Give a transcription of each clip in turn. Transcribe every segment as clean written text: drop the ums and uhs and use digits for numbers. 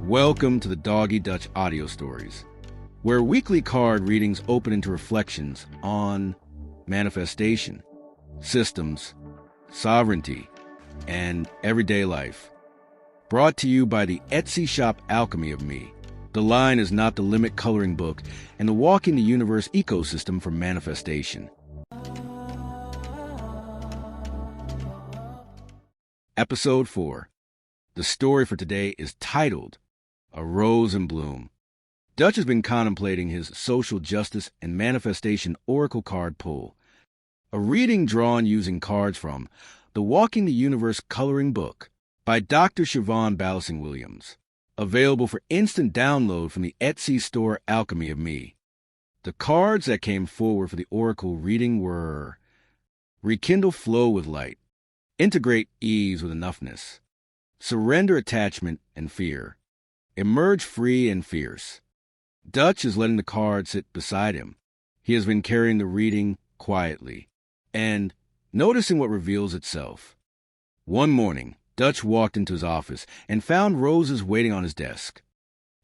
Welcome to the Doggy Dutch Audio Stories, where weekly card readings open into reflections on manifestation, systems, sovereignty, and everyday life. Brought to you by the Etsy shop Alchemy of Me. The Line is Not the Limit coloring book and the Walking the Universe ecosystem for manifestation. Episode 4. The story for today is titled A Rose in Bloom. Dutch has been contemplating his social justice and manifestation oracle card pull, a reading drawn using cards from the Walking the Universe coloring book by Dr. Siobhan Ballasing Williams, available for instant download from the Etsy store Alchemy of Me. The cards that came forward for the oracle reading were: Rekindle flow with light, integrate ease with enoughness, surrender attachment and fear, emerge free and fierce. Dutch is letting the card sit beside him. He has been carrying the reading quietly and noticing what reveals itself. One morning, Dutch walked into his office and found roses waiting on his desk.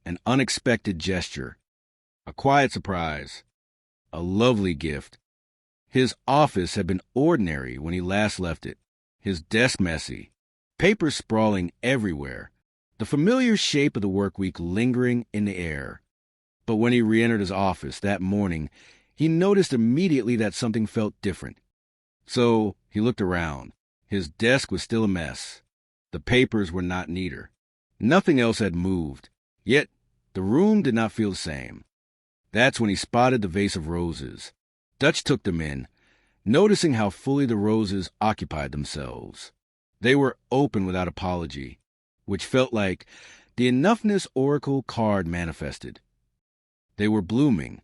An unexpected gesture, a quiet surprise, a lovely gift. His office had been ordinary when he last left it, his desk messy, papers sprawling everywhere, the familiar shape of the work week lingering in the air. But when he re-entered his office that morning, he noticed immediately that something felt different. So he looked around. His desk was still a mess. The papers were not neater. Nothing else had moved. Yet the room did not feel the same. That's when he spotted the vase of roses. Dutch took them in, noticing how fully the roses occupied themselves. They were open without apology, which felt like the enoughness oracle card manifested. They were blooming,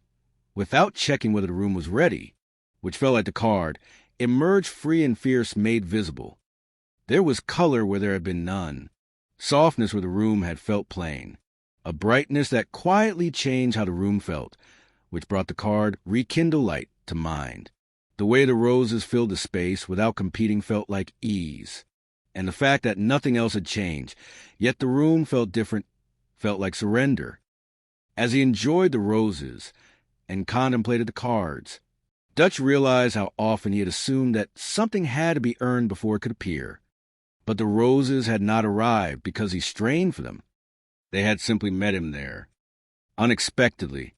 without checking whether the room was ready, which felt like the card emerged free and fierce made visible. There was color where there had been none, softness where the room had felt plain, a brightness that quietly changed how the room felt, which brought the card Rekindle Light to mind. The way the roses filled the space without competing felt like ease, and the fact that nothing else had changed, yet the room felt different, felt like surrender. As he enjoyed the roses and contemplated the cards, Dutch realized how often he had assumed that something had to be earned before it could appear. But the roses had not arrived because he strained for them. They had simply met him there, unexpectedly,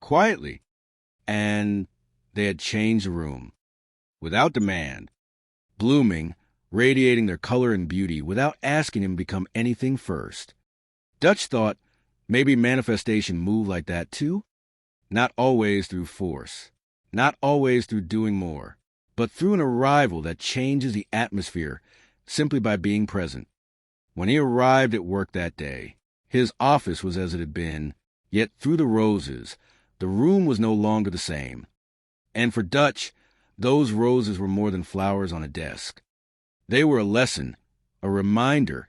quietly, and they had changed the room, without demand, blooming, radiating their color and beauty without asking him to become anything first. Dutch thought maybe manifestation moved like that too? Not always through force, not always through doing more, but through an arrival that changes the atmosphere simply by being present. When he arrived at work that day, his office was as it had been, yet through the roses, the room was no longer the same. And for Dutch, those roses were more than flowers on a desk. They were a lesson, a reminder,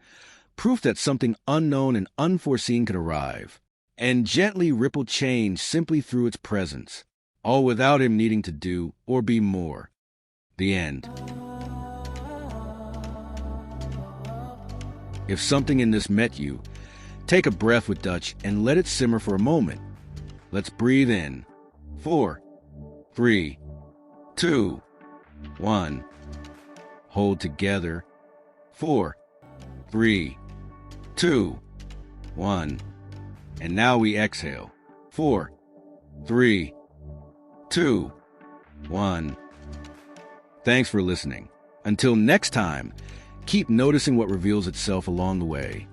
proof that something unknown and unforeseen could arrive, and gently ripple change simply through its presence, all without him needing to do or be more. The end. If something in this met you, take a breath with Dutch and let it simmer for a moment. Let's breathe in. 4, 3, 2, 1. Hold together. 4, 3, 2, 1. And now we exhale. 4, 3, 2, 1. Thanks for listening. Until next time, keep noticing what reveals itself along the way.